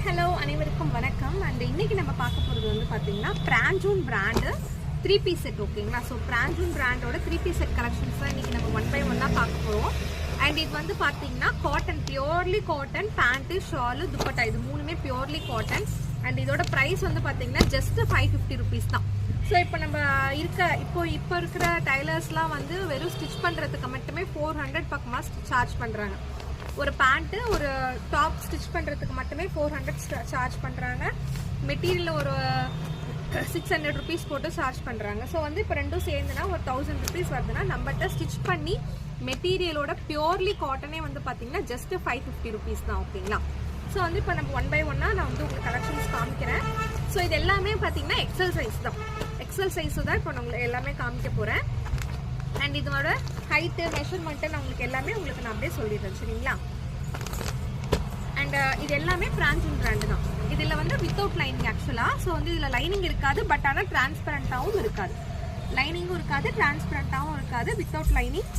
Hello அனைவருக்கும் வணக்கம். And இன்னைக்கு நம்ம பார்க்க போகிறது வந்து பார்த்தீங்கன்னா பிராஞ்சூன் பிராண்டு 3 பீஸ் செட். ஓகேங்களா? ஸோ பிராஞ்சூன் பிராண்டோட 3 பீஸ் செட் கலெக்ஷன்ஸ் தான் இன்றைக்கி நம்ம ஒன் பை ஒன்னாக பார்க்க போகிறோம். அண்ட் இது வந்து பார்த்தீங்கன்னா cotton, purely cotton, pant, shawl, dupatta, இது மூணுமே பியோர்லி காட்டன். அண்ட் இதோட ப்ரைஸ் வந்து பார்த்தீங்கன்னா ஜஸ்ட் 550 ருபீஸ் தான். ஸோ இப்போ நம்ம இப்போ இருக்கிற டைலர்ஸ்லாம் வந்து வெறும் ஸ்டிச் பண்ணுறதுக்கு மட்டுமே 400 பக்கமாக சார்ஜ் பண்ணுறாங்க. ஒரு பேண்ட்டு ஒரு டாப் ஸ்டிச் பண்ணுறதுக்கு மட்டுமே 400 சார்ஜ் பண்ணுறாங்க. மெட்டீரியல் ஒரு 600 ருபீஸ் போட்டு சார்ஜ் பண்ணுறாங்க. ஸோ வந்து இப்போ ரெண்டும் சேர்ந்துனா ஒரு 1000 ருபீஸ் வருதுன்னா நம்மகிட்ட ஸ்டிச் பண்ணி மெட்டீரியலோட பியோர்லி காட்டனே வந்து பார்த்தீங்கன்னா ஜஸ்ட் 550 ருபீஸ் தான். ஓகேங்களா? ஸோ வந்து இப்போ நம்ம ஒன் பை ஒன்னாக நான் வந்து உங்களுக்கு கலெக்ஷன்ஸ் காமிக்கிறேன். ஸோ இது எல்லாமே பார்த்தீங்கன்னா எக்ஸல் சைஸ் தான். எக்ஸல் சைஸு தான் இப்போ நான் உங்களுக்கு எல்லாமே காமிக்க போகிறேன். அண்ட் இதோட ஹைட்டு, மெஷர்மெண்ட்டு நான் உங்களுக்கு எல்லாமே உங்களுக்கு நான் அப்படியே சொல்லிடுறேன். சரிங்களா? அண்ட் இது எல்லாமே பிராஞ்சூன் பிராண்டு தான். இதில் வந்து வித்தவுட் லைனிங் ஆக்சுவலாக. ஸோ வந்து இதில் லைனிங் இருக்காது, பட் ஆனால் டிரான்ஸ்பரண்ட்டாகவும் இருக்காது. லைனிங்கும் இருக்காது, டிரான்ஸ்பரண்ட்டாகவும் இருக்காது, வித்தவுட் லைனிங்.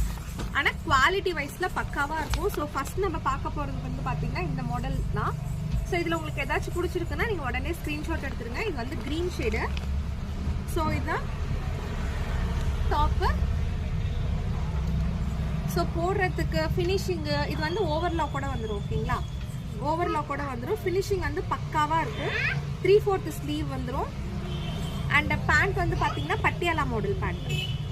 ஆனால் குவாலிட்டி வைஸில் பக்காவாக இருக்கும். ஸோ ஃபஸ்ட் நம்ம பார்க்க போகிறது வந்து பார்த்தீங்கன்னா இந்த மாடல் தான். ஸோ இதில் உங்களுக்கு ஏதாச்சும் பிடிச்சிருக்குன்னா நீங்கள் உடனே ஸ்க்ரீன்ஷாட் எடுத்துருங்க. இது வந்து க்ரீன் ஷேடு. ஸோ இதுதான் டாப்பு. ஸோ போடுறதுக்கு ஃபினிஷிங்கு இது வந்து ஓவர்லாக் கூட வந்துடும். ஓகேங்களா? ஓவர்லாக் கூட வந்துடும். ஃபினிஷிங் வந்து பக்காவாக இருக்கும். 3/4 ஸ்லீவ் வந்துடும். அண்ட் பேண்ட் வந்து பார்த்தீங்கன்னா பட்டியாலா மாடல் பேண்ட்.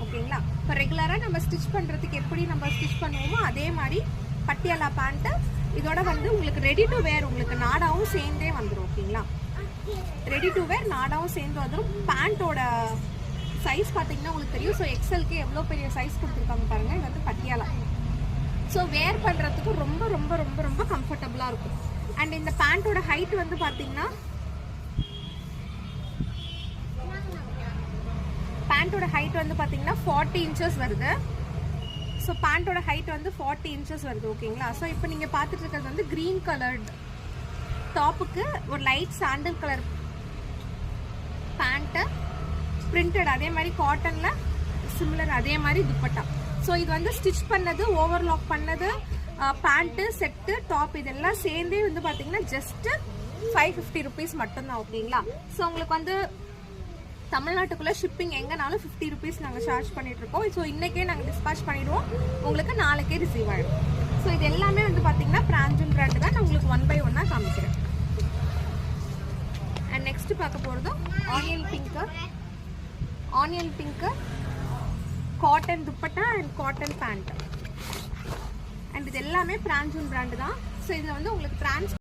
ஓகேங்களா? இப்போ ரெகுலராக நம்ம ஸ்டிச் பண்ணுறதுக்கு எப்படி நம்ம ஸ்டிச் பண்ணுவோமோ அதே மாதிரி பட்டியாலா பேண்ட்டு. இதோட வந்து உங்களுக்கு ரெடி டு வேர், உங்களுக்கு நாடாவும் சேர்ந்தே வந்துடும். ஓகேங்களா? ரெடி டு வேர் நாடாவும் சேர்ந்து வந்துடும். பேண்ட்டோட சைஸ் பார்த்தீங்கன்னா உங்களுக்கு தெரியும். ஸோ எக்ஸலுக்கு எவ்வளோ பெரிய சைஸ் கொடுத்துருக்காங்க பாருங்கள். இது வந்து பட்டியாலா. ஸோ வேர் பண்ணுறதுக்கு ரொம்ப ரொம்ப ரொம்ப ரொம்ப கம்ஃபர்டபுளாக இருக்கும். அண்ட் இந்த பேண்ட்டோட ஹைட் வந்து பார்த்தீங்கன்னா பேண்ட்டோட ஹைட் வந்து பார்த்தீங்கன்னா 40 இன்ச்சஸ் வருது. ஸோ பேண்ட்டோட ஹைட் வந்து 40 இன்ச்சஸ் வருது. ஓகேங்களா? ஸோ இப்போ நீங்கள் பார்த்துட்டு இருக்கிறது வந்து க்ரீன் கலர்டு டாப்புக்கு ஒரு light sandal colour pant printed, அதே மாதிரி காட்டனில் சிமிலர், அதே மாதிரி துப்பட்டா. ஸோ இது வந்து ஸ்டிச் பண்ணது, ஓவர்லாக் பண்ணது, பேண்ட்டு, செட்டு, டாப் இதெல்லாம் சேர்ந்தே வந்து பார்த்தீங்கன்னா ஜஸ்ட்டு 550 ருபீஸ் மட்டும்தான். ஓகேங்களா? ஸோ உங்களுக்கு வந்து தமிழ்நாட்டுக்குள்ளே ஷிப்பிங் எங்கேனாலும் 50 ருபீஸ் நாங்கள் சார்ஜ் பண்ணிகிட்ருக்கோம். ஸோ இன்றைக்கே நாங்கள் டிஸ்பேச் பண்ணிவிடுவோம், உங்களுக்கு நாளைக்கே ரிசீவ் ஆகிடும். ஸோ இது எல்லாமே வந்து பார்த்தீங்கன்னா பிராஞ்சூன் பிராண்டு தான். நான் உங்களுக்கு ஒன் பை ஒன்னாக காமிக்கிறேன். அண்ட் நெக்ஸ்ட் பார்க்க போகிறதும் onion pink cotton dupatta and cotton pant. And இது எல்லாமே பிராஞ்சூன் பிராண்டு தான். ஸோ இதில் வந்து உங்களுக்கு